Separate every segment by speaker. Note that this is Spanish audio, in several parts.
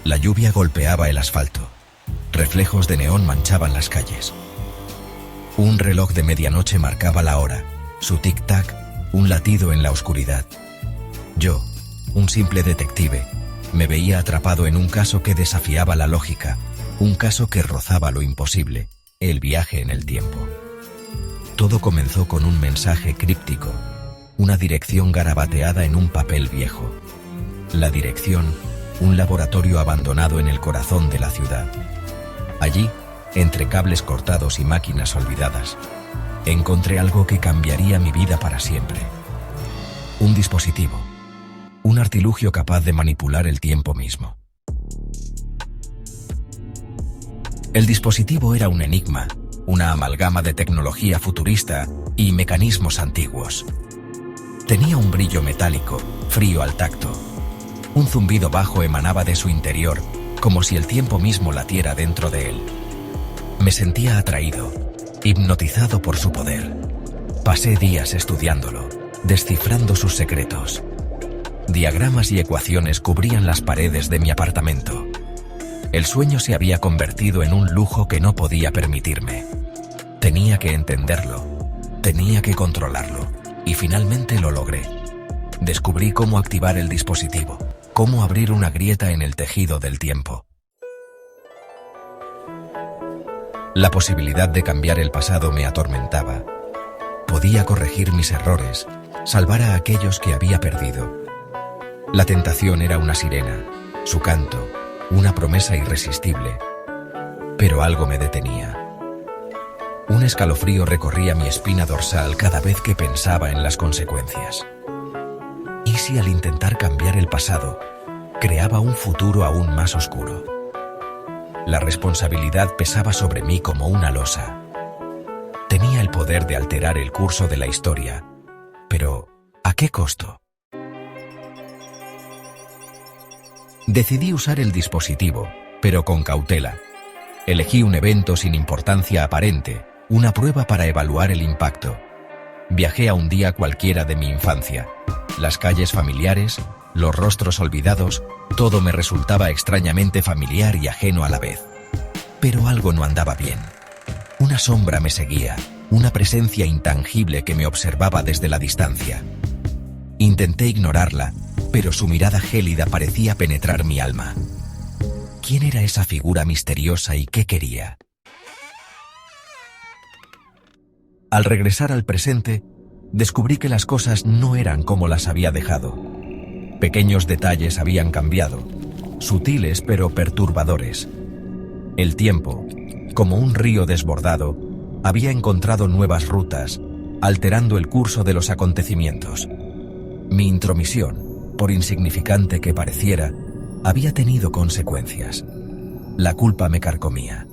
Speaker 1: La lluvia golpeaba el asfalto. Reflejos de neón manchaban las calles. Un reloj de medianoche marcaba la hora, su tic-tac, un latido en la oscuridad. Yo, un simple detective, me veía atrapado en un caso que desafiaba la lógica, un caso que rozaba lo imposible, el viaje en el tiempo. Todo comenzó con un mensaje críptico, una dirección garabateada en un papel viejo. La dirección, un laboratorio abandonado en el corazón de la ciudad. Allí, entre cables cortados y máquinas olvidadas, encontré algo que cambiaría mi vida para siempre. Un dispositivo, un artilugio capaz de manipular el tiempo mismo. El dispositivo era un enigma, una amalgama de tecnología futurista y mecanismos antiguos. Tenía un brillo metálico, frío al tacto. Un zumbido bajo emanaba de su interior, como si el tiempo mismo latiera dentro de él. Me sentía atraído, hipnotizado por su poder. Pasé días estudiándolo, descifrando sus secretos. Diagramas y ecuaciones cubrían las paredes de mi apartamento. El sueño se había convertido en un lujo que no podía permitirme. Tenía que entenderlo, tenía que controlarlo, y finalmente lo logré. Descubrí cómo activar el dispositivo, cómo abrir una grieta en el tejido del tiempo. La posibilidad de cambiar el pasado me atormentaba. Podía corregir mis errores, salvar a aquellos que había perdido. La tentación era una sirena, su canto, una promesa irresistible. Pero algo me detenía. Un escalofrío recorría mi espina dorsal cada vez que pensaba en las consecuencias. ¿Y si al intentar cambiar el pasado, creaba un futuro aún más oscuro? La responsabilidad pesaba sobre mí como una losa. Tenía el poder de alterar el curso de la historia, pero ¿a qué costo? Decidí usar el dispositivo, pero con cautela. Elegí un evento sin importancia aparente, una prueba para evaluar el impacto. Viajé a un día cualquiera de mi infancia. Las calles familiares, los rostros olvidados, todo me resultaba extrañamente familiar y ajeno a la vez. Pero algo no andaba bien. Una sombra me seguía, una presencia intangible que me observaba desde la distancia. Intenté ignorarla, pero su mirada gélida parecía penetrar mi alma. ¿Quién era esa figura misteriosa y qué quería? Al regresar al presente, descubrí que las cosas no eran como las había dejado. Pequeños detalles habían cambiado, sutiles pero perturbadores. El tiempo, como un río desbordado, había encontrado nuevas rutas, alterando el curso de los acontecimientos. Mi intromisión, por insignificante que pareciera, había tenido consecuencias. La culpa me carcomía.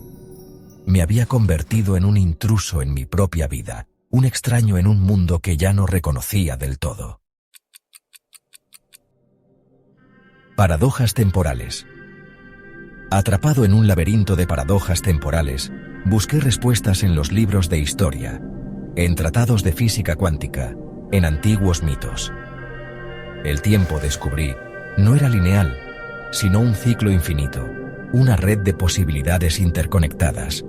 Speaker 1: Me había convertido en un intruso en mi propia vida, un extraño en un mundo que ya no reconocía del todo. Paradojas temporales. Atrapado en un laberinto de paradojas temporales, busqué respuestas en los libros de historia, en tratados de física cuántica, en antiguos mitos. El tiempo, descubrí, no era lineal, sino un ciclo infinito, una red de posibilidades interconectadas.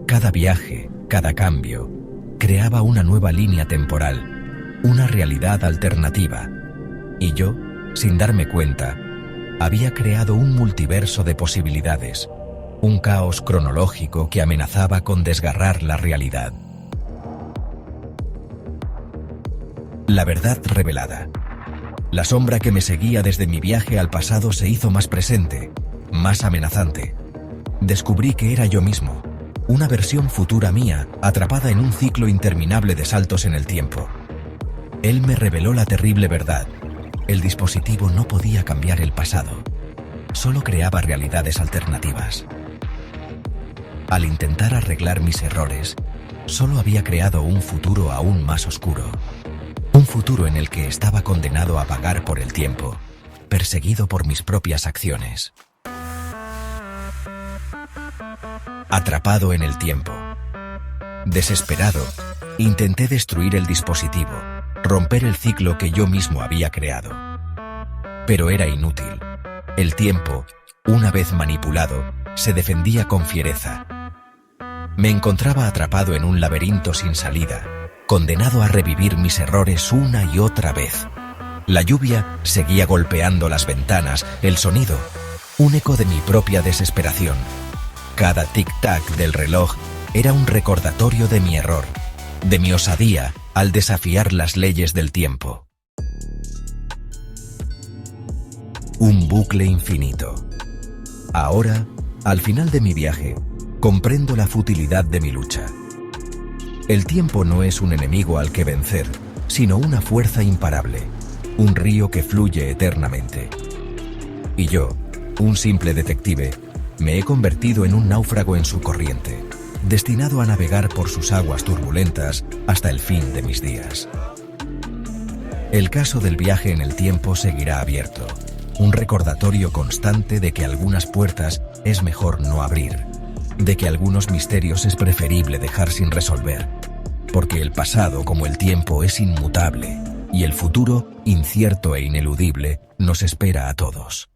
Speaker 1: Cada viaje, cada cambio, creaba una nueva línea temporal, una realidad alternativa. Y yo, sin darme cuenta, había creado un multiverso de posibilidades, un caos cronológico que amenazaba con desgarrar la realidad. La verdad revelada. La sombra que me seguía desde mi viaje al pasado se hizo más presente, más amenazante. Descubrí que era yo mismo, una versión futura mía, atrapada en un ciclo interminable de saltos en el tiempo. Él me reveló la terrible verdad. El dispositivo no podía cambiar el pasado, solo creaba realidades alternativas. Al intentar arreglar mis errores, solo había creado un futuro aún más oscuro. Un futuro en el que estaba condenado a pagar por el tiempo, perseguido por mis propias acciones. Atrapado en el tiempo. Desesperado, intenté destruir el dispositivo, romper el ciclo que yo mismo había creado. Pero era inútil. El tiempo, una vez manipulado, se defendía con fiereza. Me encontraba atrapado en un laberinto sin salida, condenado a revivir mis errores una y otra vez. La lluvia seguía golpeando las ventanas, el sonido, un eco de mi propia desesperación. Cada tic-tac del reloj era un recordatorio de mi error, de mi osadía al desafiar las leyes del tiempo. Un bucle infinito. Ahora, al final de mi viaje, comprendo la futilidad de mi lucha. El tiempo no es un enemigo al que vencer, sino una fuerza imparable, un río que fluye eternamente. Y yo, un simple detective, me he convertido en un náufrago en su corriente, destinado a navegar por sus aguas turbulentas hasta el fin de mis días. El caso del viaje en el tiempo seguirá abierto, un recordatorio constante de que algunas puertas es mejor no abrir, de que algunos misterios es preferible dejar sin resolver, porque el pasado, como el tiempo, es inmutable y el futuro, incierto e ineludible, nos espera a todos.